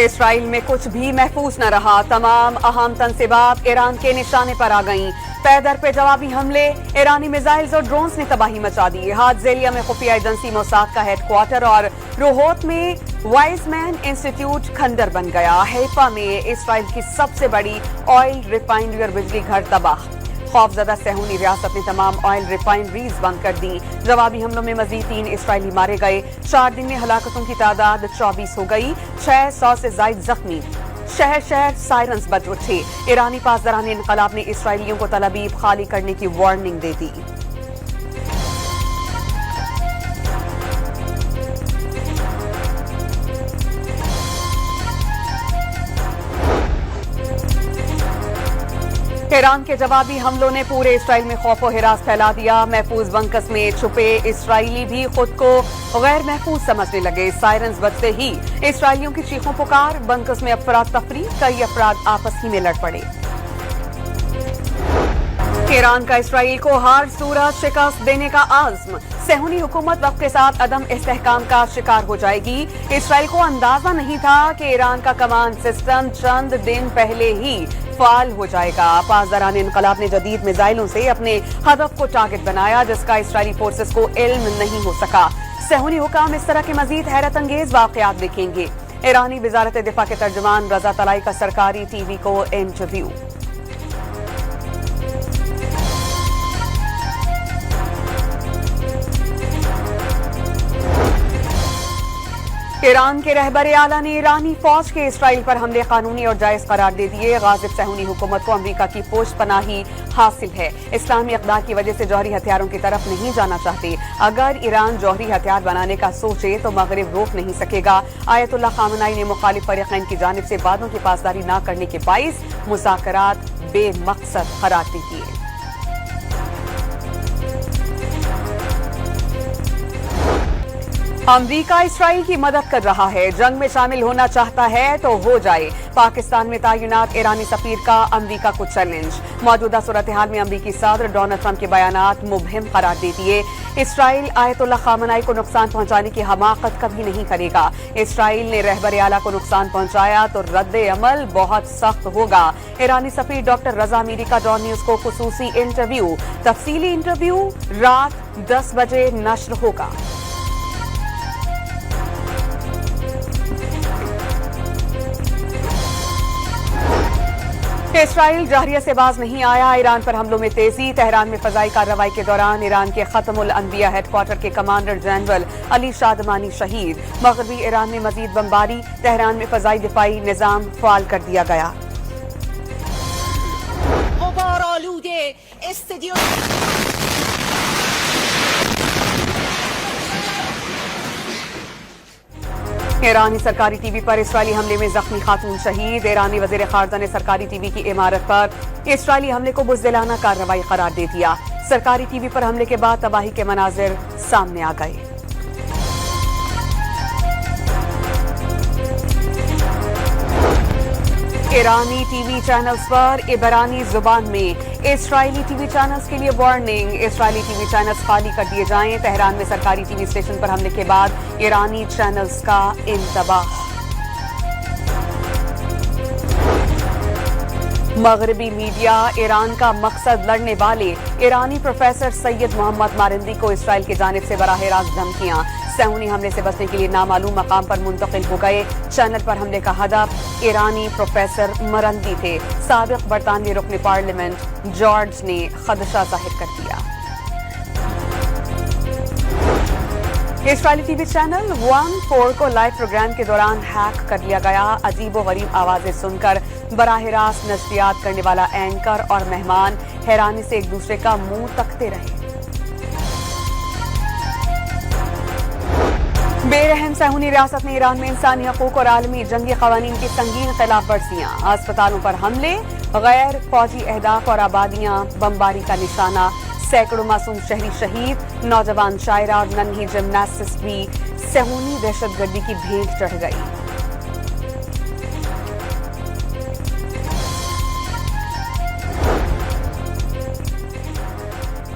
اسرائیل میں کچھ بھی محفوظ نہ رہا، تمام اہم تنصیبات ایران کے نشانے پر آ گئیں۔ پیدر پہ جوابی حملے، ایرانی میزائلز اور ڈرونز نے تباہی مچا دی۔ ہاتزیلیا میں خفیہ ایجنسی موساد کا ہیڈ کوارٹر اور روہوت میں وائز مین انسٹیٹیوٹ کھنڈر بن گیا۔ حیفا میں اسرائیل کی سب سے بڑی آئل ریفائنری اور بجلی گھر تباہ۔ خوفزدہ صہیونی ریاست نے تمام آئل ریفائنریز بند کر دیں۔ جوابی حملوں میں مزید 3 اسرائیلی مارے گئے۔ 4 دن میں ہلاکتوں کی تعداد 24 ہو گئی، 600 سے زائد زخمی۔ شہر شہر سائرنز بج اٹھے۔ ایرانی پاسداران انقلاب نے اسرائیلیوں کو تل ابیب خالی کرنے کی وارننگ دے دی۔ ایران کے جوابی حملوں نے پورے اسرائیل میں خوف و ہراس پھیلا دیا۔ محفوظ بنکس میں چھپے اسرائیلی بھی خود کو غیر محفوظ سمجھنے لگے۔ سائرنز بجتے ہی اسرائیلیوں کی چیخوں پکار، بنکس میں افراتفری، کئی افراد آپس ہی میں لڑ پڑے۔ ایران کا اسرائیل کو ہر صورت شکست دینے کا عزم، صہیونی حکومت وقت کے ساتھ عدم استحکام کا شکار ہو جائے گی۔ اسرائیل کو اندازہ نہیں تھا کہ ایران کا کمانڈ سسٹم چند دن پہلے ہی فعال ہو جائے گا۔ پاسداران انقلاب نے جدید میزائلوں سے اپنے ہدف کو ٹارگٹ بنایا، جس کا اسرائیلی فورسز کو علم نہیں ہو سکا۔ صہیونی حکام اس طرح کے مزید حیرت انگیز واقعات دیکھیں گے۔ ایرانی وزارت دفاع کے ترجمان رضا طلائی کا سرکاری ٹی وی کو انٹرویو۔ ایران کے رہبر اعلیٰ نے ایرانی فوج کے اسرائیل پر حملے قانونی اور جائز قرار دے دیے۔ غاصب صہیونی حکومت کو امریکہ کی پشت پناہی حاصل ہے۔ اسلامی اقدار کی وجہ سے جوہری ہتھیاروں کی طرف نہیں جانا چاہتے۔ اگر ایران جوہری ہتھیار بنانے کا سوچے تو مغرب روک نہیں سکے گا۔ آیت اللہ خامنائی نے مخالف فریقین کی جانب سے وعدوں کی پاسداری نہ کرنے کے باعث مذاکرات بے مقصد قرار دے دیے۔ امریکہ اسرائیل کی مدد کر رہا ہے، جنگ میں شامل ہونا چاہتا ہے تو ہو جائے۔ پاکستان میں تعینات ایرانی سفیر کا امریکہ کو چیلنج۔ موجودہ صورتحال میں امریکی صدر ڈونلڈ ٹرمپ کے بیانات مبہم قرار دے دیے۔ اسرائیل آیت اللہ خامنائی کو نقصان پہنچانے کی حماقت کبھی نہیں کرے گا۔ اسرائیل نے رہبر اعلیٰ کو نقصان پہنچایا تو رد عمل بہت سخت ہوگا۔ ایرانی سفیر ڈاکٹر رضا میری کا ڈان نیوز کو خصوصی انٹرویو۔ تفصیلی انٹرویو رات 10 بجے نشر ہوگا۔ اسرائیل جاہریہ سے باز نہیں آیا، ایران پر حملوں میں تیزی۔ تہران میں فضائی کارروائی کے دوران ایران کے ختم الانبیاء ہیڈ کوارٹر کے کمانڈر جنرل علی شادمانی شہید۔ مغربی ایران میں مزید بمباری، تہران میں فضائی دفاعی نظام فعال کر دیا گیا۔ غبار آلود استدیو ایرانی سرکاری ٹی وی پر اسرائیلی حملے میں زخمی خاتون شہید۔ ایرانی وزیر خارجہ نے سرکاری ٹی وی کی عمارت پر اسرائیلی حملے کو بزدلانہ کارروائی قرار دے دیا۔ سرکاری ٹی وی پر حملے کے بعد تباہی کے مناظر سامنے آ گئے۔ ایرانی ٹی وی چینلز پر عبرانی زبان میں اسرائیلی ٹی وی چینلز کے لیے وارننگ، اسرائیلی ٹی وی چینلز خالی کر دیے جائیں۔ تہران میں سرکاری ٹی وی اسٹیشن پر حملے کے بعد ایرانی چینلز کا انتباہ۔ مغربی میڈیا ایران کا مقصد لڑنے والے ایرانی پروفیسر سید محمد مارندی کو اسرائیل کی جانب سے براہ راست دھمکیاں۔ صہیونی حملے سے بچنے کے لیے نامعلوم مقام پر منتقل ہو گئے۔ چینل پر حملے کا ہدف ایرانی پروفیسر مرندی تھے۔ سابق برطانوی رکن پارلیمنٹ جارج نے خدشہ ظاہر کر دیا۔ اسرائیلی ٹی وی چینل 14 کو لائیو پروگرام کے دوران ہیک کر لیا گیا۔ عجیب و غریب آوازیں سن کر براہ راست نشریات کرنے والا اینکر اور مہمان حیرانی سے ایک دوسرے کا منہ تکتے رہے۔ بے رحم صہیونی ریاست نے ایران میں انسانی حقوق اور عالمی جنگی قوانین کی سنگین خلاف ورزیاں، اسپتالوں پر حملے، غیر فوجی اہداف اور آبادیاں بمباری کا نشانہ، سینکڑوں معصوم شہری شہید، نوجوان شاعرہ اور ننھی جمناسٹس بھی صہیونی دہشت گردی کی بھیٹ چڑھ گئی۔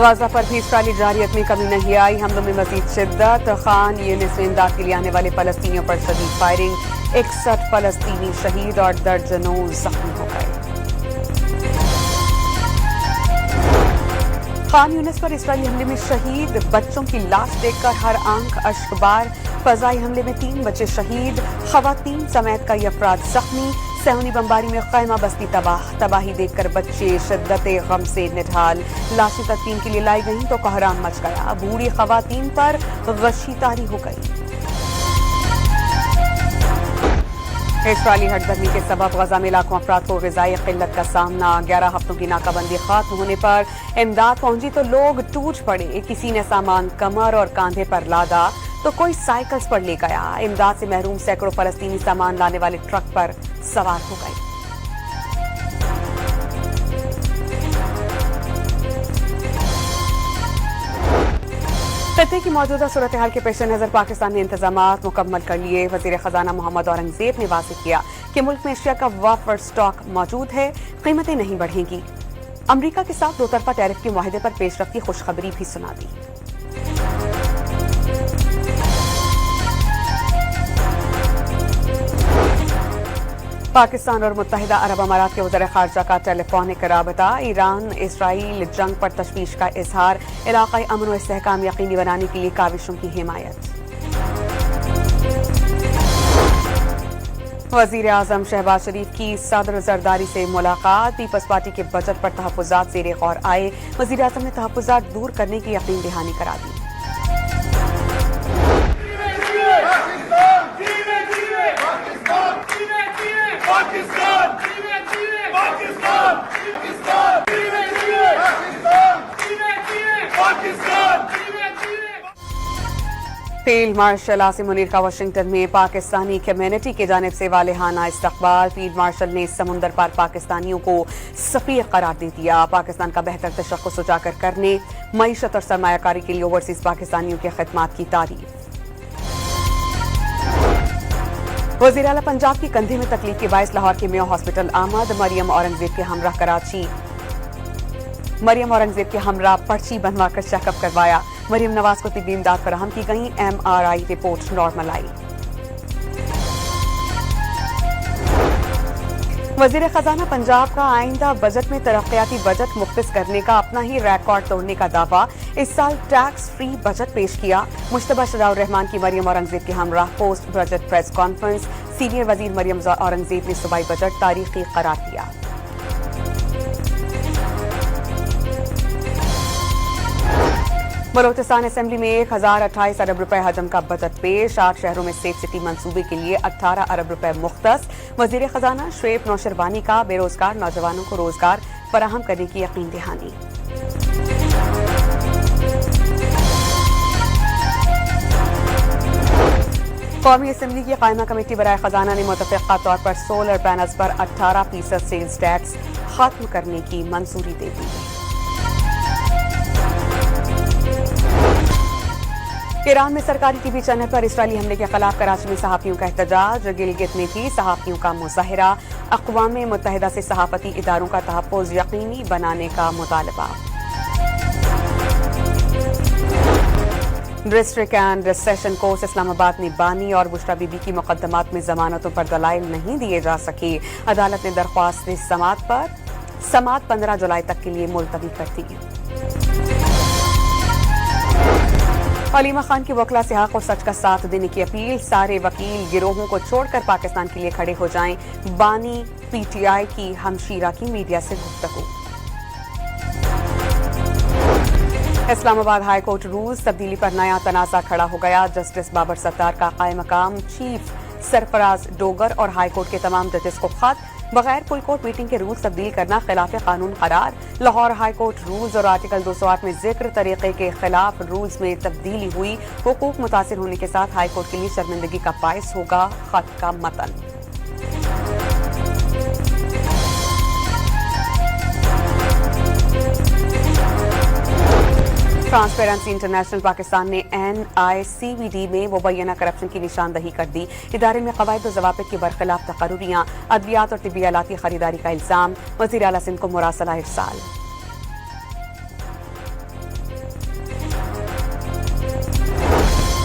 غزہ پر بھی اسرائیلی جارحیت میں کمی نہیں آئی، حملوں میں مزید شدت، خان یونس میں امداد کے لیے آنے والے فلسطینیوں پر شدید فائرنگ، 61 فلسطینی شہید اور درجنوں زخمی ہو گئے۔ خان یونس پر اسرائیلی حملے میں شہید بچوں کی لاش دیکھ کر ہر آنکھ اشک بار، فضائی حملے میں 3 بچے شہید، خواتین سمیت کئی افراد زخمی، صہیونی بمباری میں خیمہ بستی تباہی دیکھ کر بچے شدت غم سے نڈھال، لاشیں تدفین کے لیے لائی گئیں تو کوہرام مچ گیا، بوڑھی خواتین پر غشی طاری ہو گئی۔ اسرائیلی ہٹ دھرمی کے سبب غزہ میں لاکھوں افراد کو غذائی قلت کا سامنا، 11 ہفتوں کی ناکہ بندی ختم ہونے پر امداد پہنچی تو لوگ ٹوٹ پڑے، کسی نے سامان کمر اور کاندھے پر لادا تو کوئی سائیکلز پر لے گیا، امداد سے محروم سینکڑوں فلسطینی سامان لانے والے ٹرک پر سوار ہو گئے۔ خطے کی موجودہ صورتحال کے پیش نظر پاکستان نے انتظامات مکمل کر لیے، وزیر خزانہ محمد اورنگزیب نے واضح کیا کہ ملک میں اشیاء کا وافر سٹاک موجود ہے، قیمتیں نہیں بڑھیں گی۔ امریکہ کے ساتھ 2 طرفہ ٹیرف کے معاہدے پر پیش رفت کی خوشخبری بھی سنا دی۔ پاکستان اور متحدہ عرب امارات کے وزراء خارجہ کا ٹیلی فونک رابطہ، ایران اسرائیل جنگ پر تشویش کا اظہار، علاقائی امن و استحکام یقینی بنانے کے لیے کاوشوں کی حمایت۔ وزیر اعظم شہباز شریف کی صدر زرداری سے ملاقات، پیپلز پارٹی کے بجٹ پر تحفظات زیر غور آئے، وزیر اعظم نے تحفظات دور کرنے کی یقین دہانی کرا دی۔ فیلڈ مارشل عاصم منیر کا واشنگٹن میں پاکستانی کمیونٹی کی جانب سے والہانہ استقبال، فیلڈ مارشل نے سمندر پار پاکستانیوں کو سفیر قرار دے دیا، پاکستان کا بہتر تشخص اجاگر کرنے، معیشت اور سرمایہ کاری کے لیے اوورسیز پاکستانیوں کی خدمات کی تعریف۔ وزیر اعلیٰ پنجاب کی کندھے میں تکلیف کے باعث لاہور کے میو ہاسپٹل آمد، مریم اورنگزیب کے ہمراہ کراچی، مریم اورنگزیب کے ہمراہ پرچی بنوا کر چیک اپ کروایا، مریم نواز کو طبی امداد فراہم کی گئی، MRI رپورٹ نارمل آئی۔ وزیر خزانہ پنجاب کا آئندہ بجٹ میں ترقیاتی بجٹ مختص کرنے کا اپنا ہی ریکارڈ توڑنے کا دعویٰ، اس سال ٹیکس فری بجٹ پیش کیا، مشتبہ شجاع الرحمان کی مریم اورنگزیب کے ہمراہ post budget press conference, senior وزیر مریم اورنگزیب نے صوبائی بجٹ تاریخی قرار دیا۔ بلوچستان اسمبلی میں 1028 ارب روپے حجم کا بجٹ پیش، 8 شہروں میں سیف سٹی منصوبے کے لیے 18 ارب روپے مختص، وزیر خزانہ شعیب نوشروانی کا بے روزگار نوجوانوں کو روزگار فراہم کرنے کی یقین دہانی۔ قومی اسمبلی کی قائمہ کمیٹی برائے خزانہ نے متفقہ طور پر سولر پینلز پر 18% سیلز ٹیکس ختم کرنے کی منظوری دے دی۔ ایران میں سرکاری ٹی وی چینل پر اسرائیلی حملے کے خلاف کراچی میں صحافیوں کا احتجاج، گلگت میں بھی صحافیوں کا مظاہرہ، اقوام متحدہ سے صحافتی اداروں کا تحفظ یقینی بنانے کا مطالبہ۔ ڈسٹرکٹ اینڈ سیشن کورٹ اسلام آباد نے بانی اور بشرا بی بی کی مقدمات میں ضمانتوں پر دلائل نہیں دیے جا سکے، عدالت نے درخواست سماعت 15 جولائی تک کے لیے ملتوی کر دی۔ علیمہ خان کی وکلا سے حق اور سچ کا ساتھ دینے کی اپیل، سارے وکیل گروہوں کو چھوڑ کر پاکستان کے لیے کھڑے ہو جائیں، بانی PTI کی ہمشیرہ کی میڈیا سے گفتگو۔ اسلام آباد ہائی کورٹ رولز تبدیلی پر نیا تنازع کھڑا ہو گیا، جسٹس بابر ستار کا قائم مقام چیف سرفراز ڈوگر اور ہائی کورٹ کے تمام ججز کو خط، بغیر فل کورٹ میٹنگ کے رولز تبدیل کرنا خلاف قانون قرار، لاہور ہائی کورٹ رولز اور آرٹیکل 208 میں ذکر طریقے کے خلاف رولز میں تبدیلی ہوئی، حقوق متاثر ہونے کے ساتھ ہائی کورٹ کے لیے شرمندگی کا باعث ہوگا، خط کا متن۔ ٹرانسپیرنسی انٹرنیشنل پاکستان نے NICVD میں مبینہ کرپشن کی نشاندہی کر دی، ادارے میں قواعد و ضوابط کی برخلاف تقرریاں، ادویات اور طبی آلات کی خریداری کا الزام، وزیر اعلیٰ سندھ کو مراسلہ ارسال۔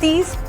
30